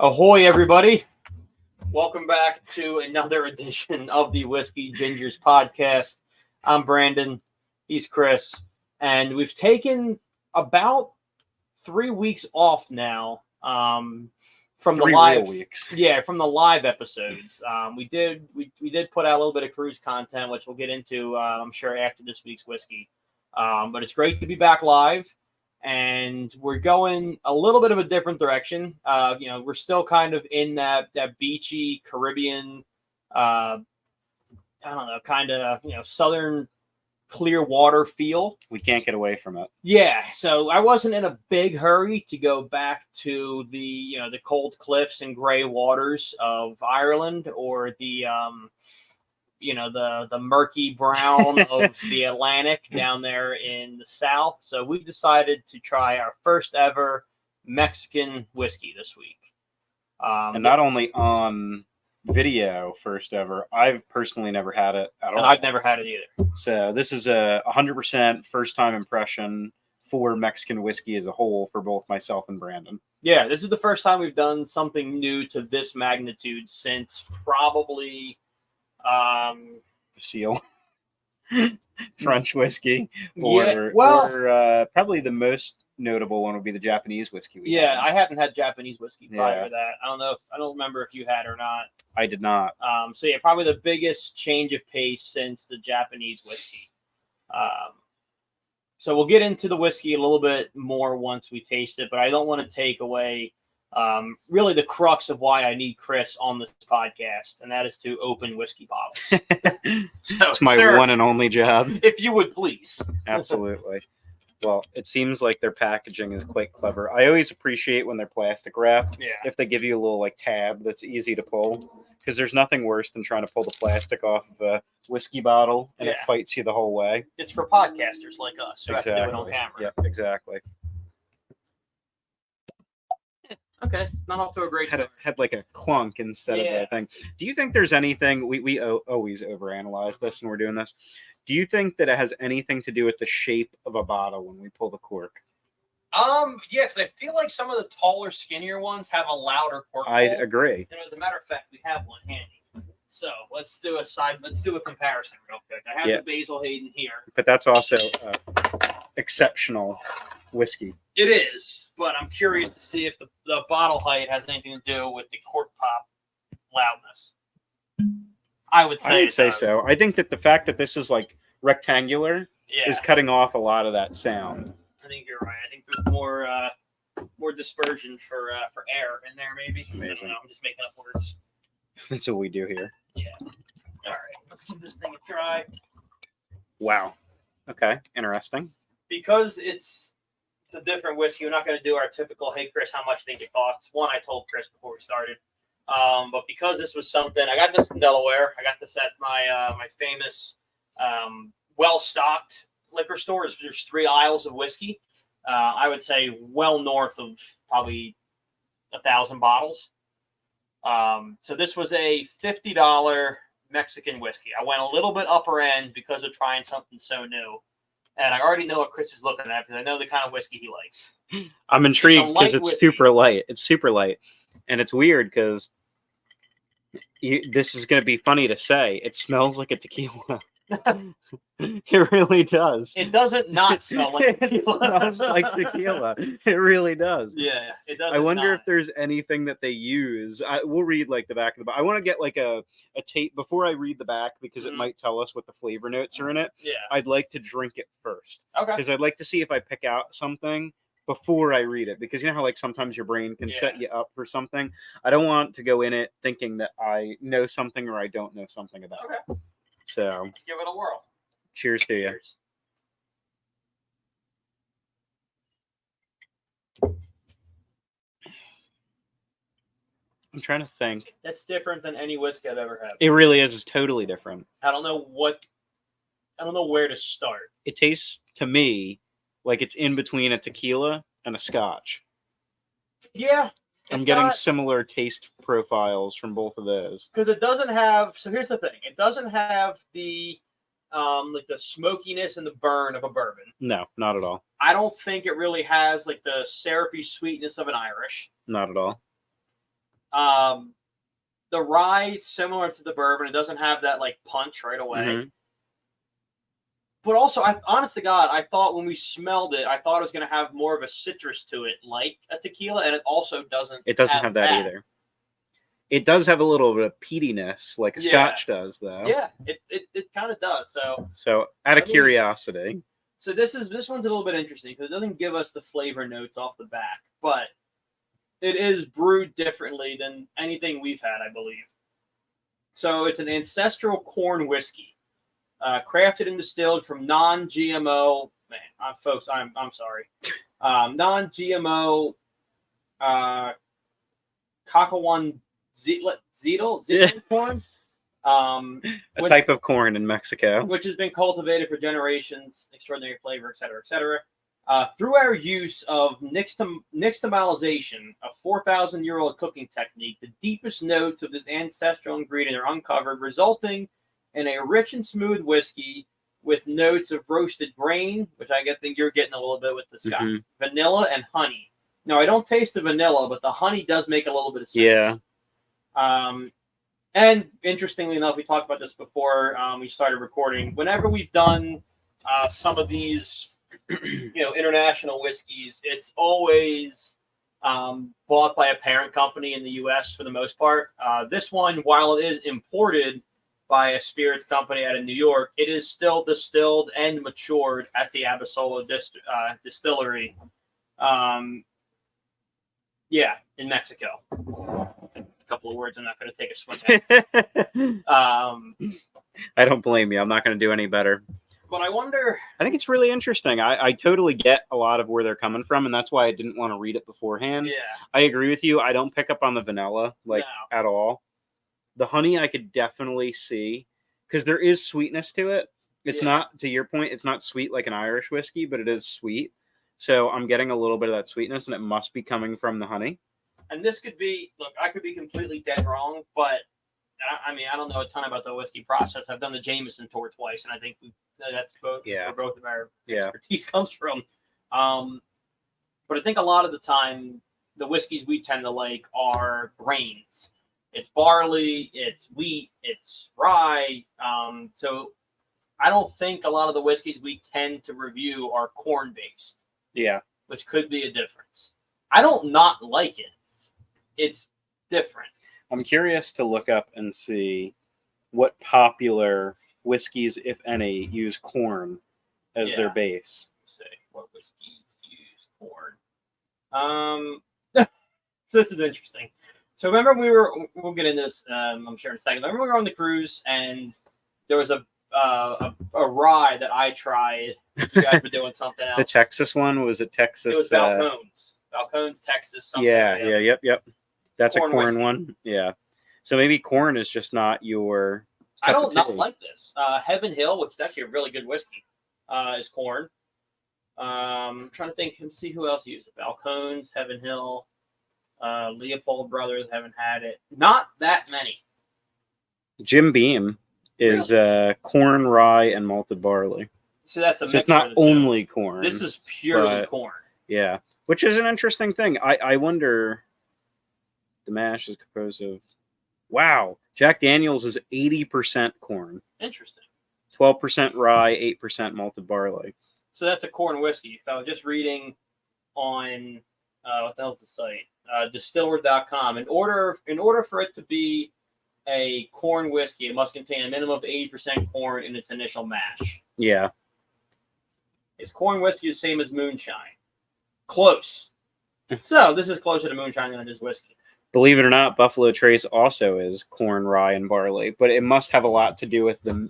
Ahoy, everybody. Welcome back to another edition of the Whiskey Gingers podcast. I'm Brandon. He's Chris. And we've taken about 3 weeks off now from the live weeks. Yeah, from the live episodes. We did put out a little bit of cruise content, which we'll get into, I'm sure, after this week's whiskey. But it's great to be back live. And we're going a little bit of a different direction. We're still kind of in that beachy Caribbean, southern clear water feel. We can't get away from it. Yeah, so I wasn't in a big hurry to go back to the cold cliffs and gray waters of Ireland or the murky brown of the Atlantic down there in the South. So we decided to try our first ever Mexican whiskey this week. And not only on video first ever, I've personally never had it at all. And I've never had it either. So this is a 100% first time impression for Mexican whiskey as a whole for both myself and Brandon. Yeah, this is the first time we've done something new to this magnitude since probably... Seal. French whiskey. Or probably the most notable one would be the Japanese whiskey. I haven't had Japanese whiskey prior to that. I don't remember if you had or not. I did not. Probably the biggest change of pace since the Japanese whiskey. So we'll get into the whiskey a little bit more once we taste it, but I don't want to take away really the crux of why I need Chris on this podcast, and that is to open whiskey bottles. So, it's my one and only job. If you would please. Absolutely. Well, it seems like their packaging is quite clever. I always appreciate when they're plastic wrapped. Yeah. If they give you a little tab that's easy to pull, because there's nothing worse than trying to pull the plastic off of a whiskey bottle and it fights you the whole way. It's for podcasters like us who have to do it on camera. Yep, exactly. Okay, it's not off to a great start. Had like a clunk instead of a thing. Do you think there's anything, we always overanalyze this when we're doing this. Do you think that it has anything to do with the shape of a bottle when we pull the cork? Yeah, because I feel like some of the taller, skinnier ones have a louder cork. I agree. And as a matter of fact, we have one handy. So let's do a comparison real quick. I have the Basil Hayden here. But that's also exceptional whiskey. It is, but I'm curious to see if the bottle height has anything to do with the cork pop loudness. I would say so. I think that the fact that this is like rectangular is cutting off a lot of that sound. I think you're right. I think there's more dispersion for air in there, maybe. Amazing. I don't know. I'm just making up words. That's what we do here. Yeah. All right. Let's give this thing a try. Wow. Okay. Interesting. Because it's a different whiskey, we're not going to do our typical, hey, Chris, how much do you think it costs? One, I told Chris before we started. But because this was something, I got this in Delaware. I got this at my famous well-stocked liquor store. There's 3 aisles of whiskey. I would say well north of probably 1,000 bottles. So this was a $50 Mexican whiskey. I went a little bit upper end because of trying something so new. And I already know what Chris is looking at because I know the kind of whiskey he likes. I'm intrigued because it's super light. It's super light. And it's weird because this is going to be funny to say. It smells like a tequila. It really does. It doesn't not smell like tequila. It smells like tequila. It really does. Yeah, it does. I wonder if there's anything that they use. We'll read like the back of the box. I want to get like a tape before I read the back because it might tell us what the flavor notes are in it. Yeah. I'd like to drink it first. Okay. Because I'd like to see if I pick out something before I read it, because you know how like sometimes your brain can set you up for something. I don't want to go in it thinking that I know something or I don't know something about it. So let's give it a whirl. Cheers to you. I'm trying to think. That's different than any whiskey I've ever had. It really is. It's totally different. I don't know where to start. It tastes to me like it's in between a tequila and a scotch. Yeah. I'm getting similar taste profiles from both of those. Because it doesn't have, so here's the thing. It doesn't have the like the smokiness and the burn of a bourbon. No, not at all. I don't think it really has like the syrupy sweetness of an Irish. Not at all. The rye is similar to the bourbon. It doesn't have that like punch right away. Mm-hmm. But also, honest to God, I thought when we smelled it, I thought it was going to have more of a citrus to it, like a tequila, and it also doesn't. It doesn't have that either. It does have a little bit of peatiness, like a Scotch does, though. Yeah, it kind of does. So out of curiosity. So this one's a little bit interesting because it doesn't give us the flavor notes off the back, but it is brewed differently than anything we've had, I believe. So it's an ancestral corn whiskey, crafted and distilled from non-GMO. Man, folks, I'm sorry, non-GMO Kakawan Zetel corn. A type of corn in Mexico, which has been cultivated for generations, extraordinary flavor, etc., etc. Through our use of nixtamalization, a 4,000-year-old cooking technique, the deepest notes of this ancestral ingredient are uncovered, resulting in a rich and smooth whiskey with notes of roasted grain, which I think you're getting a little bit with the Scotch, vanilla, and honey. Now, I don't taste the vanilla, but the honey does make a little bit of sense. Yeah. And interestingly enough, we talked about this before we started recording. Whenever we've done some of these, international whiskeys, it's always bought by a parent company in the U.S. for the most part. This one, while it is imported by a spirits company out of New York, it is still distilled and matured at the Abasola distillery. In Mexico. Couple of words I'm not going to take a swing at. I don't blame you. I'm not going to do any better. But I wonder... I think it's really interesting. I totally get a lot of where they're coming from, and that's why I didn't want to read it beforehand. Yeah. I agree with you. I don't pick up on the vanilla, at all. The honey I could definitely see, because there is sweetness to it. It's not, to your point, it's not sweet like an Irish whiskey, but it is sweet. So I'm getting a little bit of that sweetness, and it must be coming from the honey. And this could be, look, I could be completely dead wrong, but I don't know a ton about the whiskey process. I've done the Jameson tour twice, and I think that's both where both of our expertise comes from. But I think a lot of the time, the whiskeys we tend to like are grains. It's barley, it's wheat, it's rye. So I don't think a lot of the whiskeys we tend to review are corn-based. Yeah. Which could be a difference. I don't not like it. It's different. I'm curious to look up and see what popular whiskeys, if any, use corn as their base. Let's see what whiskeys use corn. So this is interesting. So remember we'll get into this, I'm sure in a second. Remember we were on the cruise and there was a rye that I tried. You guys were doing something else. The Texas one? Was it Texas? It was Balcones. Balcones, Texas, something. Yep. That's corn a corn whiskey. One? Yeah. So maybe corn is just not your... I don't not like this. Heaven Hill, which is actually a really good whiskey, is corn. I'm trying to think, see who else used it. Balcones, Heaven Hill, Leopold Brothers, haven't had it. Not that many. Jim Beam is corn, rye, and malted barley. So that's a mixture. It's not only corn. This is purely corn. Yeah, which is an interesting thing. I wonder... The mash is composed of... Wow. Jack Daniel's is 80% corn. Interesting. 12% rye, 8% malted barley. So that's a corn whiskey. So I was just reading on... what the hell's the site? Distiller.com. In order for it to be a corn whiskey, it must contain a minimum of 80% corn in its initial mash. Yeah. Is corn whiskey the same as moonshine? Close. So this is closer to moonshine than it is whiskey. Believe it or not, Buffalo Trace also is corn, rye, and barley, but it must have a lot to do with the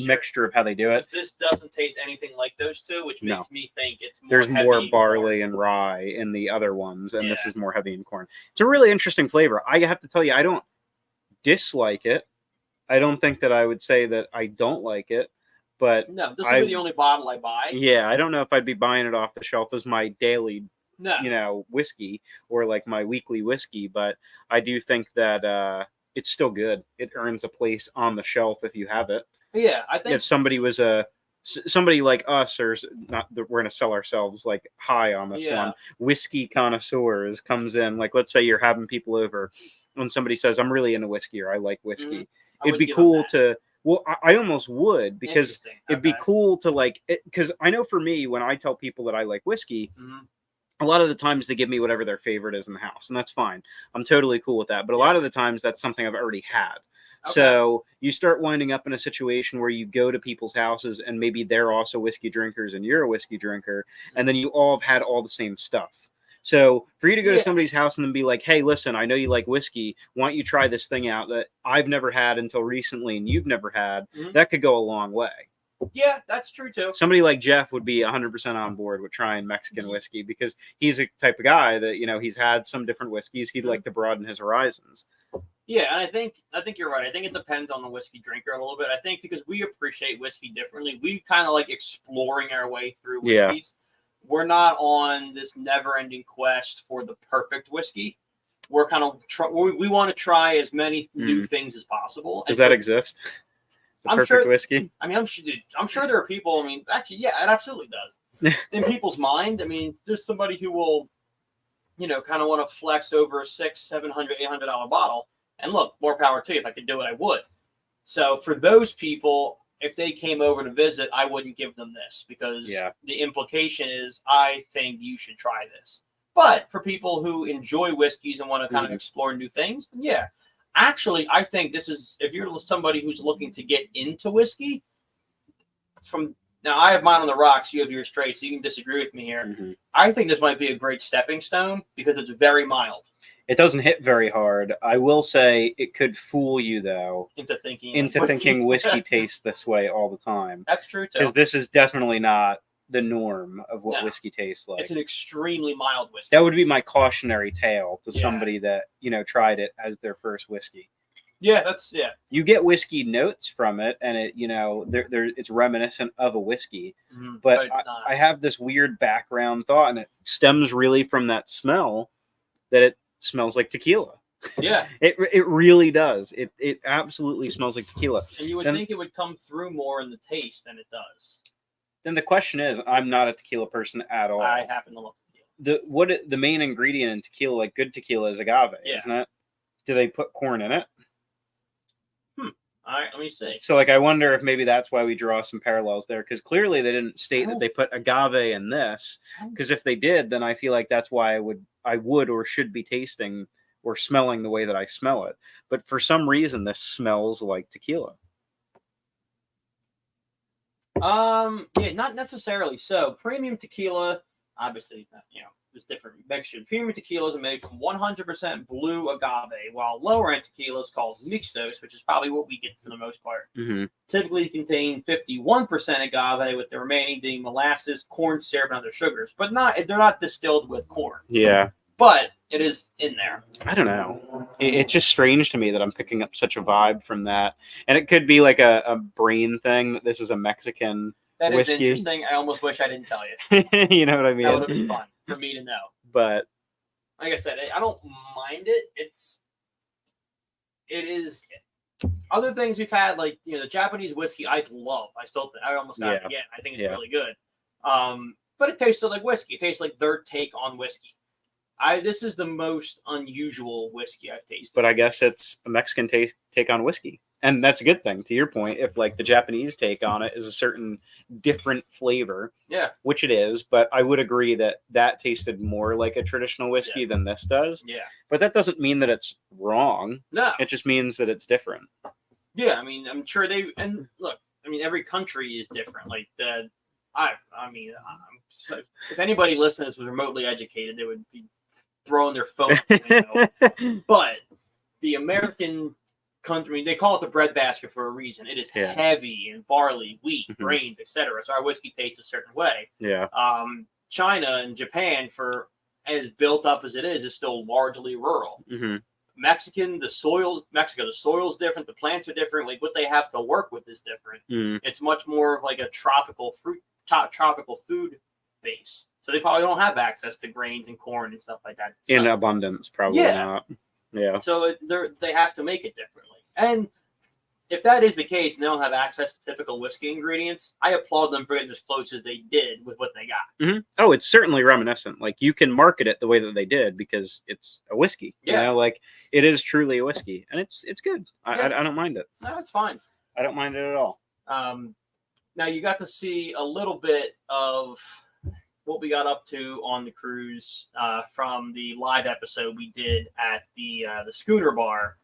mixture of how they do it. This doesn't taste anything like those two, which makes me think it's more There's more barley and rye in the other ones, and this is more heavy in corn. It's a really interesting flavor. I have to tell you, I don't dislike it. I don't think that I would say that I don't like it, but... No, this would be the only bottle I buy. Yeah, I don't know if I'd be buying it off the shelf as my daily... whiskey or like my weekly whiskey, but I do think that it's still good. It earns a place on the shelf if you have it. Yeah, I think if somebody was a somebody like us, or not that we're going to sell ourselves like high on this one, whiskey connoisseurs comes in, like let's say you're having people over, when somebody says I'm really into whiskey or I like whiskey, it'd be cool to, well, I almost would, because it'd be cool to like, because I know for me, when I tell people that I like whiskey, a lot of the times they give me whatever their favorite is in the house, and that's fine. I'm totally cool with that. But a lot of the times that's something I've already had. So you start winding up in a situation where you go to people's houses and maybe they're also whiskey drinkers and you're a whiskey drinker, and then you all have had all the same stuff. So for you to go to somebody's house and then be like, hey, listen, I know you like whiskey. Why don't you try this thing out that I've never had until recently and you've never had? That could go a long way. Yeah, that's true too. Somebody like Jeff would be 100% on board with trying Mexican whiskey, because he's a type of guy that, you know, he's had some different whiskeys. He'd like to broaden his horizons. Yeah, and I think you're right. I think it depends on the whiskey drinker a little bit. I think because we appreciate whiskey differently, we kind of like exploring our way through whiskeys. Yeah. We're not on this never-ending quest for the perfect whiskey. We're kind of we want to try as many new things as possible. Does that exist? I'm perfect sure, whiskey? I mean, I'm sure there are people. I mean, actually, yeah, it absolutely does. In people's mind, I mean, there's somebody who will, you know, kind of want to flex over a $600, $700, $800 bottle. And look, more power to you. If I could do it, I would. So for those people, if they came over to visit, I wouldn't give them this, because the implication is I think you should try this. But for people who enjoy whiskeys and want to kind of explore new things, then yeah. Actually, I think this is, if you're somebody who's looking to get into whiskey, now I have mine on the rocks, you have yours straight, so you can disagree with me here. I think this might be a great stepping stone because it's very mild. It doesn't hit very hard. I will say it could fool you, though, into thinking whiskey tastes this way all the time. That's true, too. Because this is definitely not the norm of what whiskey tastes like. It's an extremely mild whiskey. That would be my cautionary tale to somebody that, you know, tried it as their first whiskey. Yeah, You get whiskey notes from it, and it, you know, it's reminiscent of a whiskey. But I have this weird background thought, and it stems really from that smell, that it smells like tequila. Yeah, it really does. It absolutely smells like tequila. And you would think it would come through more in the taste than it does. Then the question is, I'm not a tequila person at all. I happen to love tequila. The main ingredient in tequila, like good tequila, is agave, isn't it? Do they put corn in it? All right, let me see. So, like, I wonder if maybe that's why we draw some parallels there, because clearly they didn't state that they put agave in this. Because if they did, then I feel like that's why I would or should be tasting or smelling the way that I smell it. But for some reason, this smells like tequila. Yeah, not necessarily. So, premium tequila, obviously, you know, there's different mixtures. Premium tequilas are made from 100% blue agave, while lower end tequila is called mixtos, which is probably what we get for the most part. Typically contain 51% agave, with the remaining being molasses, corn syrup, and other sugars. But they're not distilled with corn. Yeah. But it is in there. I don't know. It's just strange to me that I'm picking up such a vibe from that. And it could be like a brain thing, that this is a Mexican That whiskey. Is interesting. I almost wish I didn't tell you. You know what I mean? That would have been fun for me to know. But like I said, I don't mind it. It is. Other things we've had, like, you know, the Japanese whiskey, I love. I almost got it again. I think it's really good. But it tasted like whiskey. It tastes like their take on whiskey. This is the most unusual whiskey I've tasted. But I guess it's a Mexican take on whiskey. And that's a good thing, to your point. If, like, the Japanese take on it is a certain different flavor, which it is, but I would agree that tasted more like a traditional whiskey than this does. Yeah. But that doesn't mean that it's wrong. No. It just means that it's different. Yeah, I mean, I'm sure and look, I mean, every country is different. Like, if anybody listening to this was remotely educated, they would be throwing their phone. But the American country, I mean, they call it the breadbasket for a reason. It is heavy in barley, wheat, grains, etc. So our whiskey tastes a certain way. Yeah. China and Japan, for as built up as it is still largely rural. Mexico, the soil's different, the plants are different. Like, what they have to work with is different. It's much more of like a tropical food base. So they probably don't have access to grains and corn and stuff like that. In abundance, probably not. Yeah. So they have to make it differently. And if that is the case and they don't have access to typical whiskey ingredients, I applaud them for getting as close as they did with what they got. Mm-hmm. Oh, it's certainly reminiscent. Like, you can market it the way that they did because it's a whiskey. Yeah. You know, like, it is truly a whiskey, and it's good. I don't mind it. No, it's fine. I don't mind it at all. Now you got to see a little bit of what we got up to on the cruise from the live episode we did at the Schooner Bar.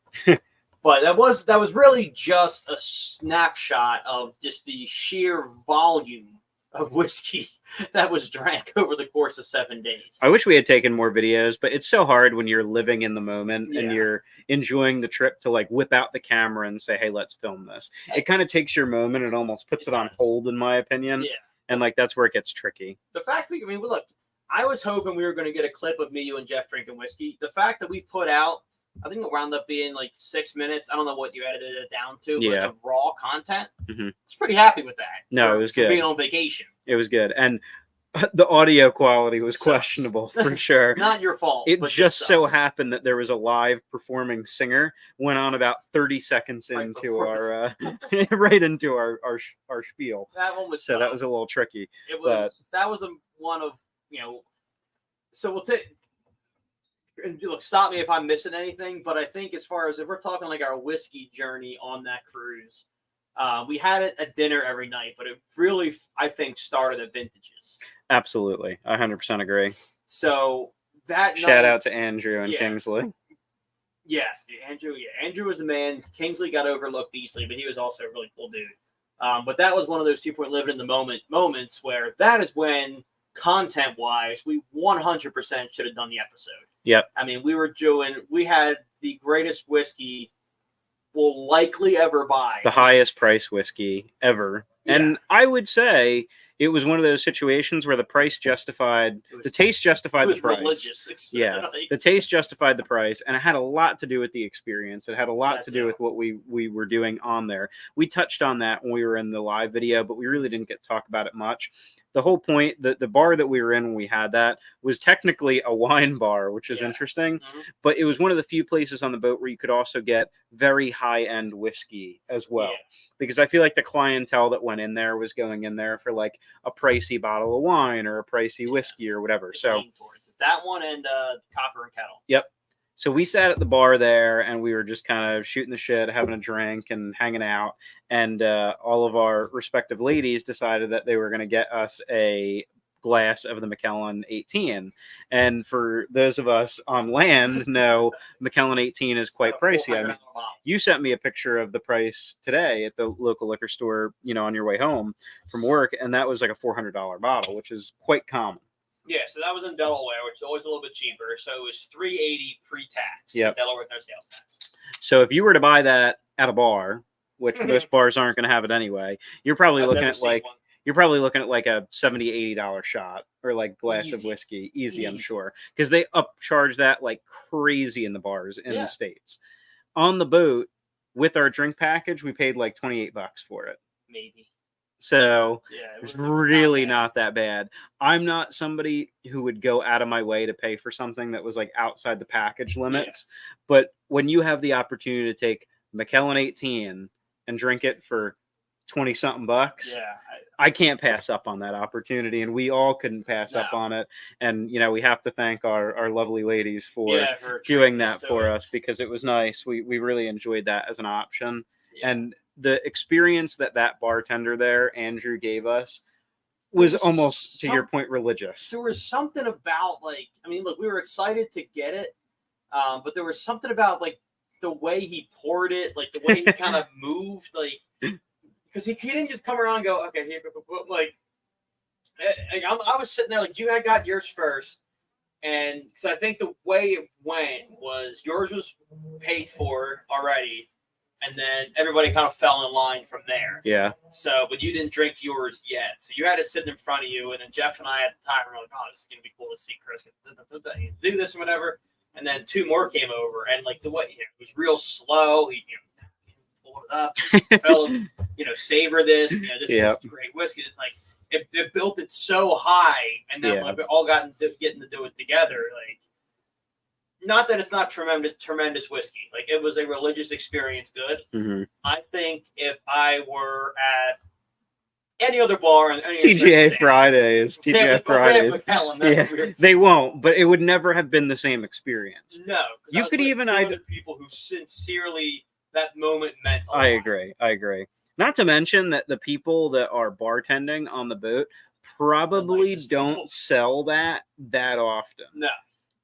But that was really just a snapshot of just the sheer volume of whiskey that was drank over the course of 7 days. I wish we had taken more videos, but it's so hard when you're living in the moment and you're enjoying the trip to like whip out the camera and say, hey, let's film this. It kind of takes your moment and almost puts it on hold, in my opinion. Yeah. And like, that's where it gets tricky. The fact look, I was hoping we were going to get a clip of me, you, and Jeff drinking whiskey. The fact that we put out, I think it wound up being like 6 minutes. I don't know what you edited it down to, but of raw content. Mm-hmm. I was pretty happy with that. No, it was good. Being on vacation. It was good. And the audio quality was questionable for sure. Not your fault. It just so happened that there was a live performing singer went on about 30 seconds into our right into our spiel. That one was so that was a little tricky. It was that was one of, you know. So we'll take. And look, stop me if I'm missing anything, but I think as far as if we're talking like our whiskey journey on that cruise, we had it at dinner every night, but it really, I think, started at Vintages. Absolutely. I 100% agree. So that shout out to Andrew and Kingsley. Yes, dude, Andrew. Yeah, Andrew was the man. Kingsley got overlooked easily, but he was also a really cool dude. But that was one of those 2 Point living in the moments where that is when content-wise, we 100% should have done the episode. Yep. I mean, we had the greatest whiskey we'll likely ever buy. The highest price whiskey ever. Yeah. And I would say it was one of those situations where the price justified, the taste justified the price. Religious. Yeah, the taste justified the price, and it had a lot to do with the experience. It had a lot to do with what we were doing on there. We touched on that when we were in the live video, but we really didn't get to talk about it much. The whole point, the bar that we were in when we had that was technically a wine bar, which is interesting, but it was one of the few places on the boat where you could also get very high-end whiskey as well. Yeah. Because I feel like the clientele that went in there was going in there for like a pricey bottle of wine or a pricey whiskey or whatever. So that one and Copper and Kettle. Yep. So we sat at the bar there and we were just kind of shooting the shit, having a drink and hanging out. And all of our respective ladies decided that they were going to get us a glass of the Macallan 18. And for those of us on land know Macallan 18 is quite pricey. I mean, you sent me a picture of the price today at the local liquor store, you know, on your way home from work. And that was like a $400 bottle, which is quite common. Yeah, so that was in Delaware, which is always a little bit cheaper. So it was $380 pre-tax. Yep. Delaware with no sales tax. So if you were to buy that at a bar, which most bars aren't going to have it anyway, you're probably looking at like a $70, $80 shot or like glass of whiskey. Easy, I'm sure. Because they upcharge that like crazy in the bars in the States. On the boat, with our drink package, we paid like $28 for it. Maybe. So it's really not that bad. I'm not somebody who would go out of my way to pay for something that was like outside the package limits. Yeah. But when you have the opportunity to take Macallan 18 and drink it for 20 something bucks, I can't pass up on that opportunity. And we all couldn't pass up on it. And, you know, we have to thank our lovely ladies for doing that for us because it was nice. We really enjoyed that as an option. Yeah. And the experience that bartender there, Andrew, gave us was almost, to your point, religious. There was something about, like, I mean, look, we were excited to get it, but there was something about, like, the way he poured it, like, the way he kind of moved, like, because he didn't just come around and go, okay, here, like, I was sitting there, like, you had got yours first, and because I think the way it went was yours was paid for already, and then everybody kind of fell in line from there. Yeah. So, but you didn't drink yours yet. So you had it sitting in front of you. And then Jeff and I at the time were like, oh, this is going to be cool to see Chris do this or whatever. And then two more came over. And like the way, it was real slow. He, pulled it up. Fellas, savor this. This is great whiskey. It's like, it built it so high. And then like, we all getting to do it together. Like, not that it's not tremendous whiskey. Like, it was a religious experience. Good. Mm-hmm. I think if I were at any other bar and any TGA Fridays, Fridays, they won't, but it would never have been the same experience. No, you could even people who sincerely that moment meant a lot. I agree. Not to mention that the people that are bartending on the boat probably don't sell that often. No.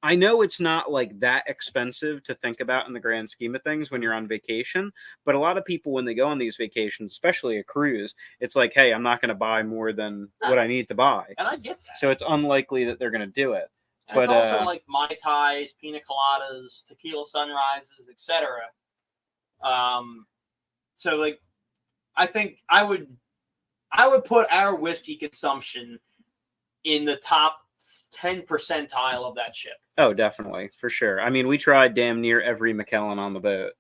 I know it's not like that expensive to think about in the grand scheme of things when you're on vacation, but a lot of people, when they go on these vacations, especially a cruise, it's like, hey, I'm not going to buy more than what I need to buy. And I get that. So it's unlikely that they're going to do it. And but it's also like Mai Tais, Pina Coladas, Tequila Sunrises, etc. So like, I think I would put our whiskey consumption in the top 10 percentile of that ship. Oh, definitely, for sure. I mean, we tried damn near every Macallan on the boat.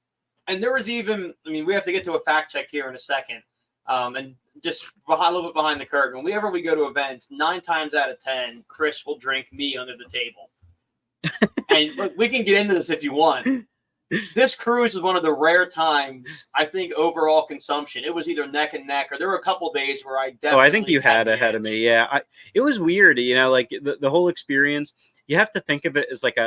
And there was even, I mean, we have to get to a fact check here in a second. And just a little bit behind the curtain, whenever we go to events, 9 times out of 10, Chris will drink me under the table. And look, we can get into this if you want. This cruise is one of the rare times, I think, overall consumption. It was either neck and neck, or there were a couple days where I definitely. Oh, I think you had ahead of me. Yeah, it was weird, you know, like the whole experience. You have to think of it as like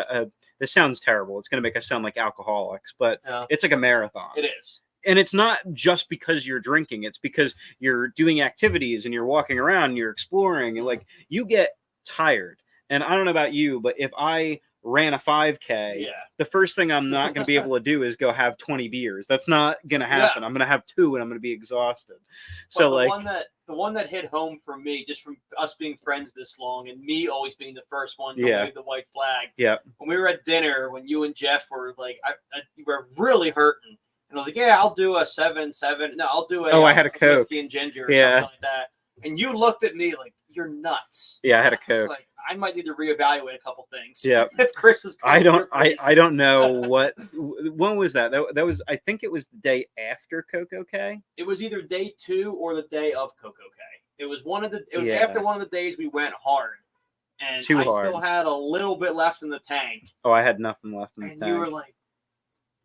this sounds terrible. It's going to make us sound like alcoholics, but it's like a marathon. It is. And it's not just because you're drinking. It's because you're doing activities and you're walking around and you're exploring. And like, you get tired. And I don't know about you, but if I ran a 5K, the first thing I'm not going to be able to do is go have 20 beers. That's not going to happen. I'm going to have 2 and I'm going to be exhausted. So the one that hit home for me, just from us being friends this long and me always being the first one to wave the white flag. Yeah. When we were at dinner, when you and Jeff were like, you were really hurting. And I was like, yeah, I'll do a 7-7. No, I'll do I had a Coke. Whiskey and ginger or something like that. And you looked at me like, you're nuts. Yeah, I had a Coke. Like, I might need to reevaluate a couple things. Yeah. If Chris is I don't know when was that? That was, I think it was the day after Coco K. It was either day 2 or the day of Coco K. It was after one of the days we went hard. And I still had a little bit left in the tank. Oh, I had nothing left in the tank. And you were like,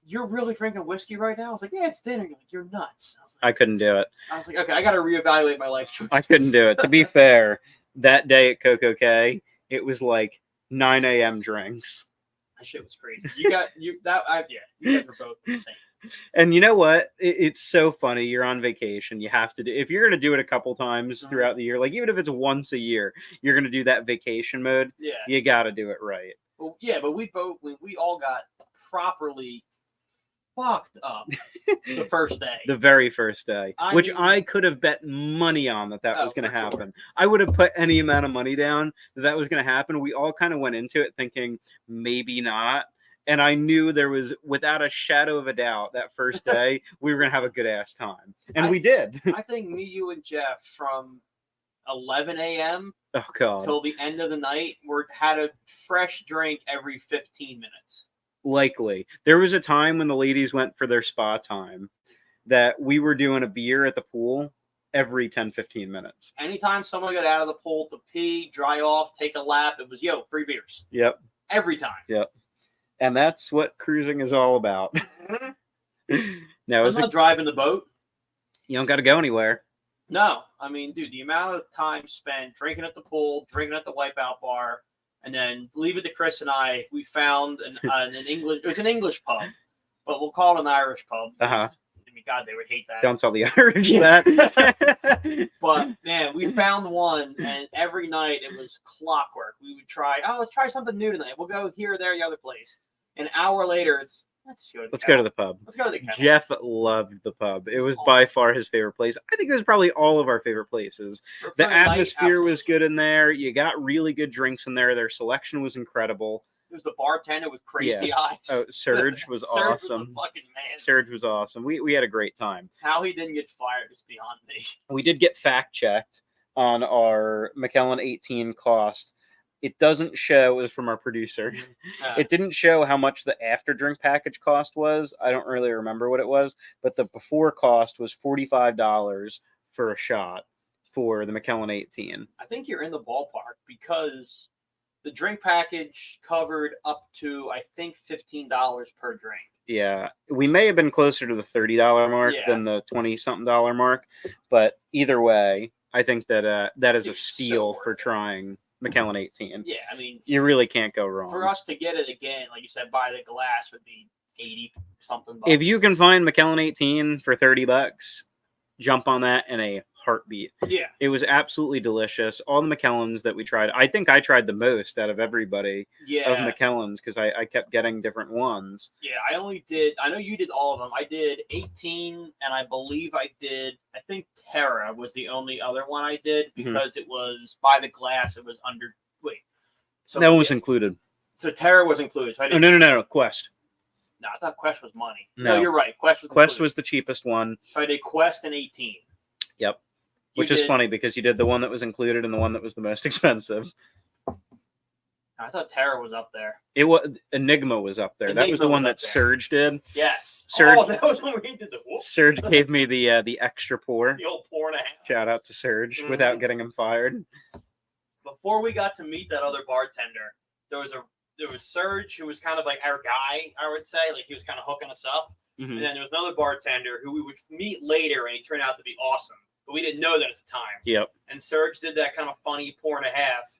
you're really drinking whiskey right now? I was like, yeah, it's dinner. You're like, you're nuts. I couldn't do it. I was like, okay, I got to reevaluate my life choices. I couldn't do it. To be fair, that day at Coco K, it was like 9 a.m. drinks. That shit was crazy. You guys were both insane. And you know what? It's so funny. You're on vacation. You have to do, if you're going to do it a couple times throughout the year, like even if it's once a year, you're going to do that vacation mode. Yeah. You got to do it right. Well, yeah, but we all got properly fucked up the first day. The very first day. I could have bet money on that was going to happen. Sure. I would have put any amount of money down that was going to happen. We all kind of went into it thinking maybe not. And I knew there was, without a shadow of a doubt, that first day, we were going to have a good ass time. And we did. I think me, you, and Jeff from 11 a.m. till the end of the night, had a fresh drink every 15 minutes. Likely. There was a time when the ladies went for their spa time that we were doing a beer at the pool every 10-15 minutes. Anytime someone got out of the pool to pee, dry off, take a lap, it was, 3 beers. Yep. Every time. Yep. And that's what cruising is all about. No, I'm not driving the boat. You don't got to go anywhere. No. I mean, dude, the amount of time spent drinking at the pool, drinking at the Wipeout bar, and then leave it to Chris and I. We found an English. It was an English pub, but we'll call it an Irish pub. Uh-huh. I mean, God, they would hate that. Don't tell the Irish that. But man, we found one, and every night it was clockwork. We would try. Oh, let's try something new tonight. We'll go here, there, the other place. An hour later, it's let's go to the pub. Let's go to the kennel. Jeff loved the pub. It was by far his favorite place. I think it was probably all of our favorite places. The atmosphere was good in there. You got really good drinks in there. Their selection was incredible. It was the bartender with crazy eyes. Oh, Serge was awesome. Serge was a fucking man. Serge was awesome. We had a great time. How he didn't get fired is beyond me. We did get fact checked on our Macallan 18 cost. It doesn't show, it was from our producer. It didn't show how much the after drink package cost was. I don't really remember what it was, but the before cost was $45 for a shot for the Macallan 18. I think you're in the ballpark because the drink package covered up to, I think, $15 per drink. Yeah, we may have been closer to the $30 mark than the $20-something mark, but either way, I think that that is a steal for trying Macallan 18. Yeah, I mean, you really can't go wrong. For us to get it again, like you said, by the glass would be 80-something bucks. If you can find Macallan 18 for $30, jump on that in a heartbeat. Yeah, it was absolutely delicious. All the Macallans that we tried, I think I tried the most out of everybody of Macallans because I kept getting different ones. Yeah, I know you did all of them. I did 18, and I believe I think Terra was the only other one I did because it was by the glass. It was under, so that one was included. So Terra was included. So I didn't, no, Quest. No, I thought Quest was money. No, you're right. Quest was the cheapest one. So I did Quest and 18. Yep. Which is funny because you did the one that was included and the one that was the most expensive. I thought Terra was up there. It was Enigma was up there. That was the one that Surge did. Yes. Surge, that was when we did the whoop. Surge gave me the extra pour. The old pour and a half. Shout out to Surge without getting him fired. Before we got to meet that other bartender, there was Surge, who was kind of like our guy, I would say. Like he was kind of hooking us up. And then there was another bartender who we would meet later, and he turned out to be awesome. But we didn't know that at the time. Yep. And Surge did that kind of funny pour and a half,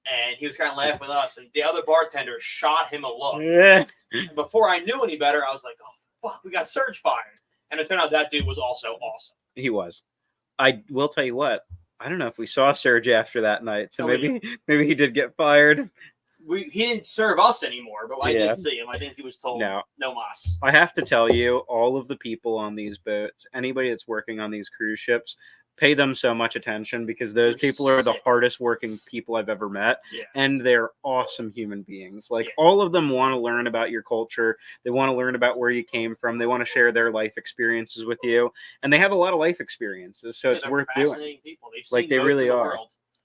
and he was kind of laughing with us. And the other bartender shot him a look. And before I knew any better, I was like, "Oh fuck, we got Surge fired." And it turned out that dude was also awesome. He was. I will tell you what. I don't know if we saw Surge after that night, so maybe he did get fired. He didn't serve us anymore, but I did see him. I think he was told no mas. I have to tell you, all of the people on these boats, anybody that's working on these cruise ships, pay them so much attention because those people are the hardest working people I've ever met. Yeah. And they're awesome human beings. Like all of them want to learn about your culture. They want to learn about where you came from. They want to share their life experiences with you. And they have a lot of life experiences. So it's worth doing. Like they really are.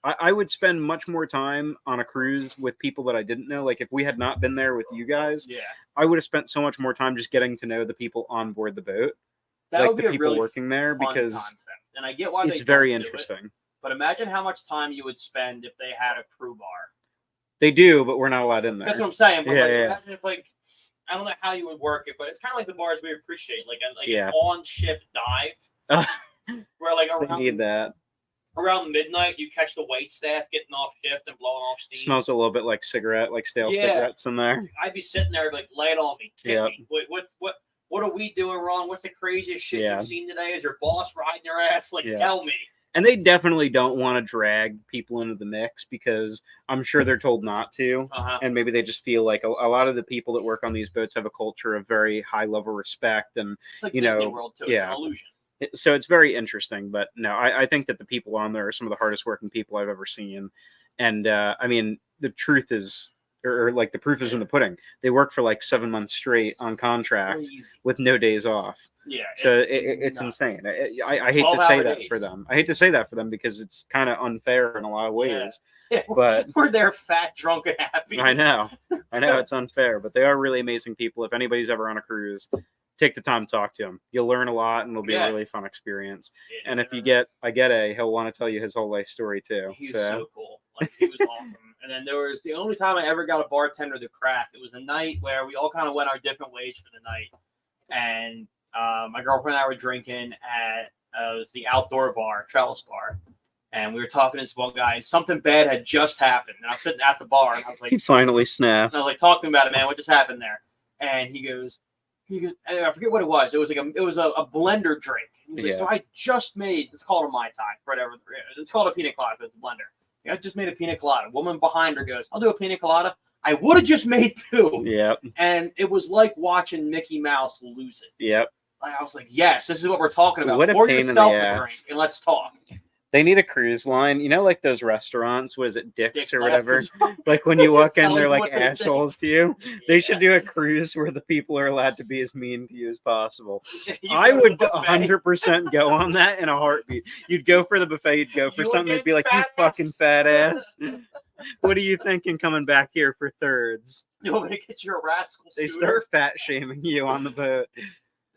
I would spend much more time on a cruise with people that I didn't know. Like if we had not been there with you guys, I would have spent so much more time just getting to know the people on board the boat. That would be the a people really working there because concept. And I get why it's very interesting. But imagine how much time you would spend if they had a crew bar. They do, but we're not allowed in there. That's what I'm saying. But imagine if I don't know how you would work it, but it's kind of like the bars we appreciate, like an on-ship dive, where they need that. Around midnight, you catch the wait staff getting off shift and blowing off steam. Smells a little bit like stale cigarettes in there. I'd be sitting there like, lay it on me. Hit me. Wait, what are we doing wrong? What's the craziest shit you've seen today? Is your boss riding your ass? Tell me. And they definitely don't want to drag people into the mix because I'm sure they're told not to. And maybe they just feel like a lot of the people that work on these boats have a culture of very high level respect. And, it's like Disney World too. It's an illusion. So it's very interesting, but no, I think that the people on there are some of the hardest working people I've ever seen. And I mean, the truth is, or the proof is in the pudding. They work for 7 months straight on contract with no days off. Yeah. So it's insane. I hate to say that for them. I hate to say that for them because it's kind of unfair in a lot of ways. Yeah. But we're there fat, drunk, and happy. I know it's unfair, but they are really amazing people. If anybody's ever on a cruise, take the time to talk to him. You'll learn a lot, and it'll be a really fun experience. Yeah, and if I get he'll want to tell you his whole life story too. He's so cool. He was awesome. And then there was the only time I ever got a bartender to crack. It was a night where we all kind of went our different ways for the night. And my girlfriend and I were drinking at it was the outdoor bar, Trellis Bar. And we were talking to this one guy, and something bad had just happened. And I was sitting at the bar, and I was like, he finally snapped. And I was like, talk to him about it, man. What just happened there? And he goes, I forget what it was. It was a blender drink. He was like, so I just made, it's called a Mai Tai, whatever. It's called a pina colada, but it's a blender. I just made a pina colada. Woman behind her goes, I'll do a pina colada. I would have just made two. Yep. And it was like watching Mickey Mouse lose it. Yep. I was like, yes, this is what we're talking about. What a pain in the ass. Drink and let's talk. They need a cruise line. You know, like those restaurants, what is it, Dick's or whatever? Like when you walk in, they're like assholes to you. Yeah. They should do a cruise where the people are allowed to be as mean to you as possible. I would 100% go on that in a heartbeat. You'd go for the buffet. You'd go for something. They'd be like, you fucking fat ass. What are you thinking coming back here for thirds? You want me to get your rascal scooter? They start fat shaming you on the boat.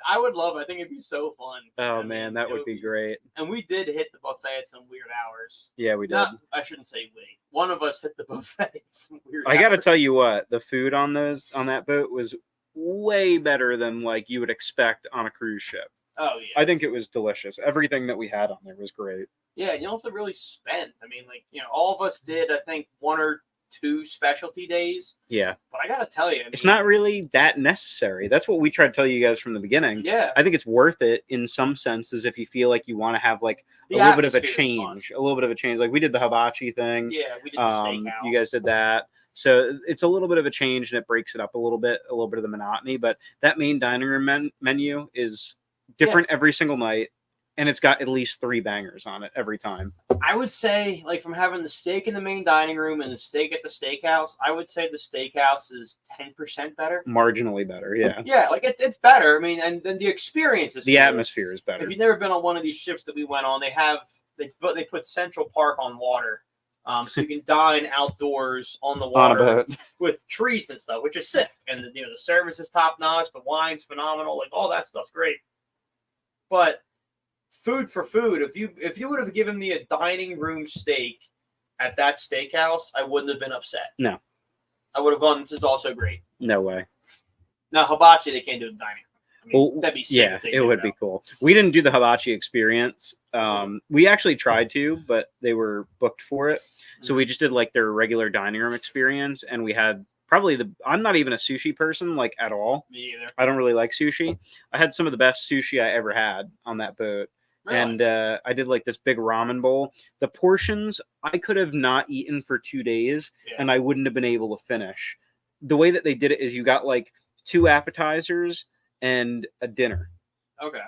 I would love it. I think it'd be so fun. Oh man, that would be great. And we did hit the buffet at some weird hours. Yeah, we did. I shouldn't say we. One of us hit the buffet at some weird hours. I gotta tell you what, the food on that boat was way better than like you would expect on a cruise ship. Oh yeah. I think it was delicious. Everything that we had on there was great. Yeah, you don't have to really spend. I mean, like, all of us did, I think, 1 or 2 specialty days. Yeah. But I gotta tell you, it's not really that necessary. That's what we tried to tell you guys from the beginning. Yeah. I think it's worth it in some senses if you feel like you want to have like a little bit of a change. Like we did the hibachi thing. Yeah, we did the steakhouse. You guys did that. So it's a little bit of a change and it breaks it up a little bit of the monotony. But that main dining room menu is different every single night. And it's got at least 3 bangers on it every time. I would say, like, from having the steak in the main dining room and the steak at the steakhouse, I would say the steakhouse is 10% better. Marginally better, yeah. Yeah, like, it's better. I mean, and then the experience is the atmosphere is better. If you've never been on one of these ships that we went on, they put Central Park on water. So you can dine outdoors on the water on a boat with trees and stuff, which is sick. And, the service is top-notch. The wine's phenomenal. Like, all that stuff's great. But food for food, if you would have given me a dining room steak at that steakhouse, I wouldn't have been upset. No. I would have gone, this is also great. No way. Now, hibachi, they can't do the dining room. That'd be sick. Yeah, it would be cool. We didn't do the hibachi experience. We actually tried to, but they were booked for it. So we just did like their regular dining room experience, and we had probably I'm not even a sushi person, like, at all. Me either. I don't really like sushi. I had some of the best sushi I ever had on that boat. Really? And I did like this big ramen bowl. The portions I could have not eaten for 2 days, and I wouldn't have been able to finish. The way that they did it is you got like 2 appetizers and a dinner. Okay.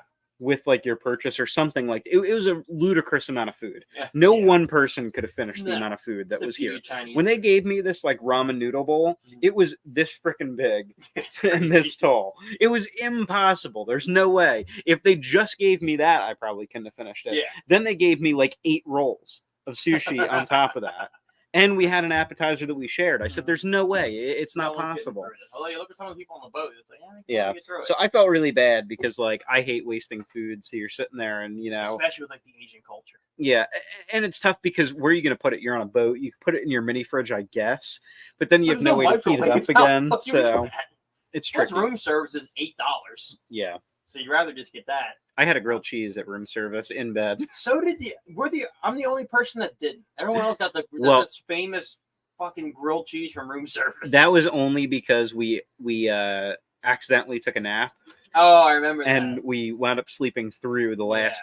With like your purchase or something like it was a ludicrous amount of food. No one person could have finished the amount of food that was here. When they gave me this like ramen noodle bowl, it was this freaking big and this tall. It was impossible. There's no way. If they just gave me that, I probably couldn't have finished it. Yeah. Then they gave me like 8 rolls of sushi on top of that. And we had an appetizer that we shared. I said, there's no way. It's not possible. Although you look at some of the people on the boat, it's like, yeah. So I felt really bad because, like, I hate wasting food. So you're sitting there and, especially with, like, the Asian culture. Yeah. And it's tough because where are you going to put it? You're on a boat. You can put it in your mini fridge, I guess. But then you have no way to heat it up again. So it's tricky. Plus room service is $8. Yeah. So you'd rather just get that. I had a grilled cheese at room service in bed. So did I'm the only person that didn't. Everyone else got that famous fucking grilled cheese from room service. That was only because we accidentally took a nap. Oh, I remember that. And we wound up sleeping through the last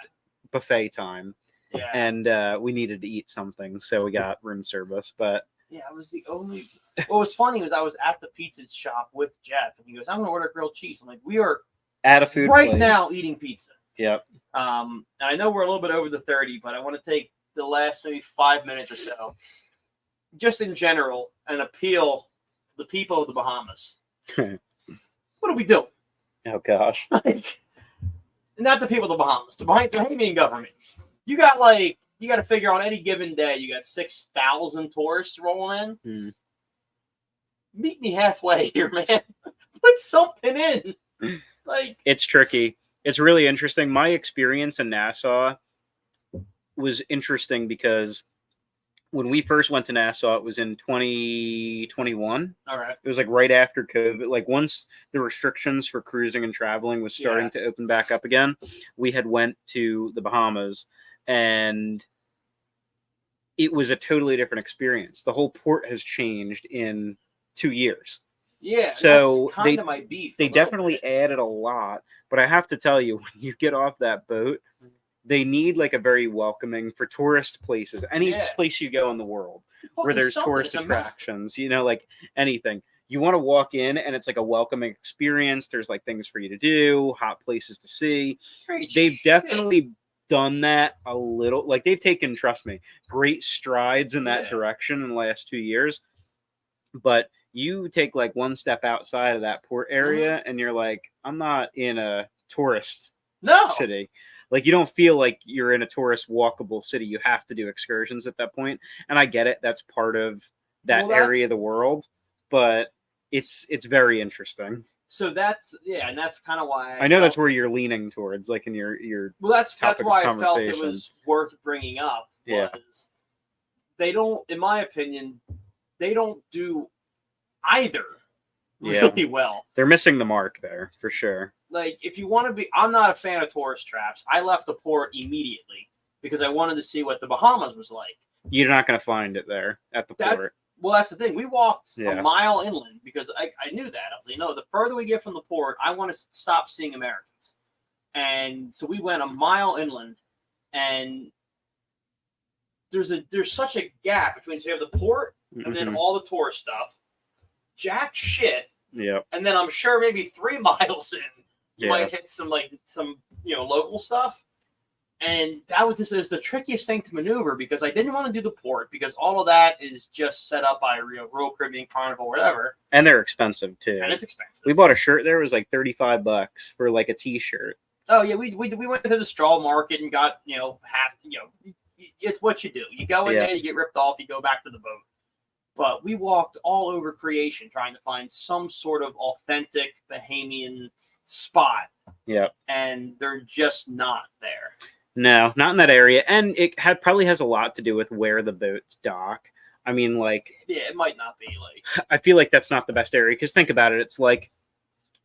buffet time. Yeah. And we needed to eat something, so we got room service. But yeah, I was the only. What was funny was I was at the pizza shop with Jeff, and he goes, "I'm going to order grilled cheese." I'm like, "We are at a food right place now eating pizza." Yep. And I know we're a little bit over the 30, but I want to take the last maybe 5 minutes or so, just in general, and appeal to the people of the Bahamas. What are we doing? Oh gosh. Like, not the people of the Bahamas, the Bahamian government. You got to figure on any given day, you got 6,000 tourists rolling in. Meet me halfway here, man. Put something in. Like, it's tricky. It's really interesting. My experience in Nassau was interesting because when we first went to Nassau, it was in 2021. All right. It was like right after COVID. Like once the restrictions for cruising and traveling was starting to open back up again, we had went to the Bahamas, and it was a totally different experience. The whole port has changed in 2 years. Yeah, so kind of my beef. They definitely added a lot, but I have to tell you, when you get off that boat, they need like a very welcoming for tourist places. Any place you go in the world where there's tourist attractions, like anything. You want to walk in and it's like a welcoming experience. There's like things for you to do, hot places to see. They've definitely done that a little. Like they've taken, trust me, great strides in that direction in the last 2 years. But you take like one step outside of that port area and you're like, I'm not in a tourist city. Like you don't feel like you're in a tourist walkable city. You have to do excursions at that point. And I get it. That's part of that area of the world, but it's very interesting. So that's and that's kind of why I know that's where you're leaning towards, like in your well, that's why I felt it was worth bringing up. Was they don't, in my opinion, they don't do either really well. They're missing the mark there for sure. Like, if you want to be, I'm not a fan of tourist traps. I left the port immediately because I wanted to see what the Bahamas was like. You're not going to find it there at the port. Well, that's the thing. We walked a mile inland because I knew that. I was like, no, the further we get from the port, I want to stop seeing Americans. And so we went a mile inland, and there's such a gap between, so you have the port and then all the tourist stuff. Jack shit. Yeah. And then I'm sure maybe 3 miles in, you might hit some local stuff. And that was it was the trickiest thing to maneuver because I didn't want to do the port because all of that is just set up by Royal Caribbean, Carnival, whatever. And they're expensive too. And it's expensive. We bought a shirt there. It was like $35 for like a t-shirt. Oh yeah, we went to the straw market and got half. It's what you do. You go in there, you get ripped off, you go back to the boat. But we walked all over creation trying to find some sort of authentic Bahamian spot. Yeah. And they're just not there. No, not in that area. And it probably has a lot to do with where the boats dock. I mean, like... Yeah, it might not be, like... I feel like that's not the best area. Because think about it. It's like,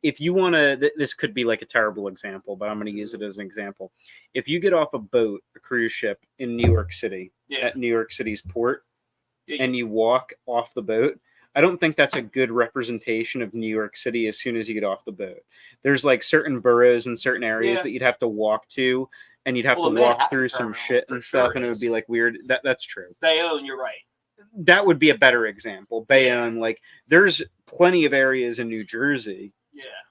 if you want to... This could be like a terrible example, but I'm going to use it as an example. If you get off a boat, a cruise ship in New York City, at New York City's port, and you walk off the boat, I don't think that's a good representation of New York City as soon as you get off the boat. There's like certain boroughs and certain areas that you'd have to walk to, and you'd have to walk through some shit and stuff, and it would be like weird. That's true. Bayonne, you're right. That would be a better example. Bayonne, like there's plenty of areas in New Jersey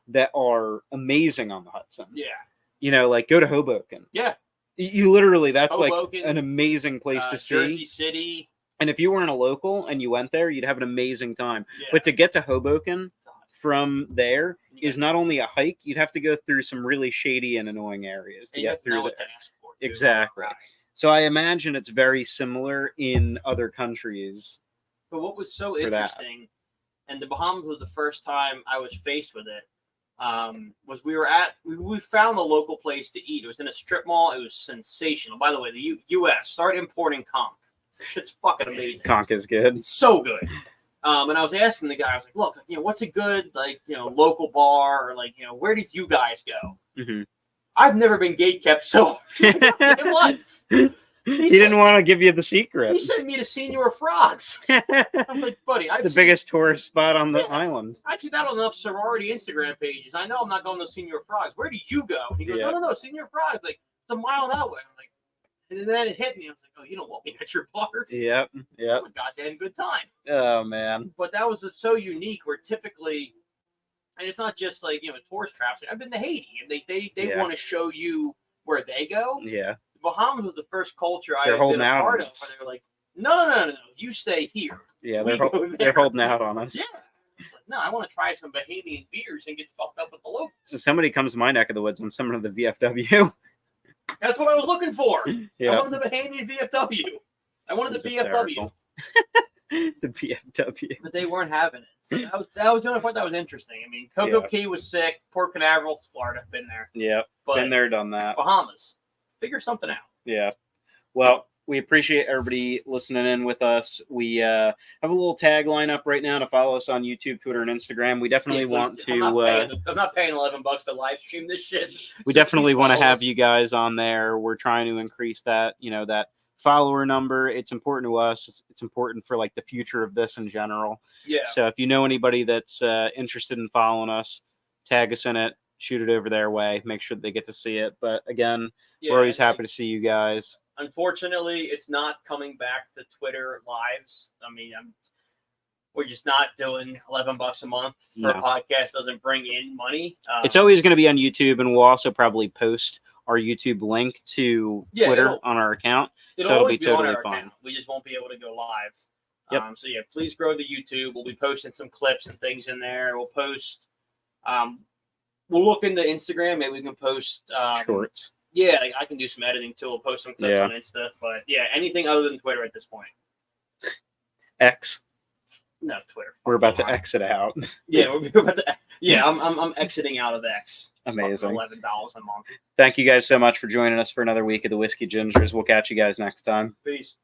that are amazing on the Hudson. Yeah. Like go to Hoboken. Yeah. You literally, that's Hoboken, like an amazing place to see. Jersey City. And if you weren't a local and you went there, you'd have an amazing time. Yeah. But to get to Hoboken from there is not only a hike, you'd have to go through some really shady and annoying areas to get through there. Exactly. Right. So I imagine it's very similar in other countries. But what was so interesting, and the Bahamas was the first time I was faced with it, was we found a local place to eat. It was in a strip mall. It was sensational. By the way, the U.S. start importing conch. Shit's fucking amazing. Conch is good. It's so good. And I was asking the guy, I was like, look, what's a good, local bar, or where did you guys go? Mm-hmm. I've never been gatekept so what? He didn't want to give you the secret. He sent me to Senor Frogs. I'm like, buddy, the biggest tourist spot on the island. I've seen that on enough sorority Instagram pages. I know I'm not going to Senor Frogs. Where did you go? He goes, no, Senor Frogs. Like, it's a mile that way. I'm like, and then it hit me. I was like, oh, you don't want me at your bars? Yep. Have a goddamn good time. Oh, man. But that was just so unique where typically, and it's not just like, tourist traps. I've been to Haiti, and they want to show you where they go. Yeah. The Bahamas was the first culture I've been a part of where they were like, no. You stay here. Yeah, they're holding out on us. Yeah. It's like, no, I want to try some Bahamian beers and get fucked up with the locals. So somebody comes to my neck of the woods, I'm someone of the VFW. That's what I was looking for. Yeah. I wanted the Bahamian VFW. I wanted the BFW. The BFW. But they weren't having it. So that was the only part that was interesting. I mean, Cocoa Key was sick. Port Canaveral, Florida, been there. Yeah, been there, done that. Bahamas. Figure something out. Yeah. Well, we appreciate everybody listening in with us. We have a little tagline up right now to follow us on YouTube, Twitter, and Instagram. We definitely want to... I'm not paying $11 to live stream this shit. We definitely want to have you guys on there. We're trying to increase that, that follower number. It's important to us. It's important for the future of this in general. Yeah. So if you know anybody that's interested in following us, tag us in it, shoot it over their way, make sure that they get to see it. But again, we're always happy to see you guys. Unfortunately, it's not coming back to Twitter lives. I mean, we're just not doing $11 a month for a podcast. Doesn't bring in money. It's always going to be on YouTube, and we'll also probably post our YouTube link to Twitter on our account. It'll be totally fine. Account. We just won't be able to go live. Yep. So please grow the YouTube. We'll be posting some clips and things in there. We'll post. We'll look into Instagram. Maybe we can post shorts. Yeah, I can do some editing too. We'll post some clips on Insta. But anything other than Twitter at this point. X. No, Twitter. We're about to exit out. Yeah, we're about to. Yeah, I'm exiting out of X. Amazing. $11 a month. Thank you guys so much for joining us for another week of the Whiskey Gingers. We'll catch you guys next time. Peace.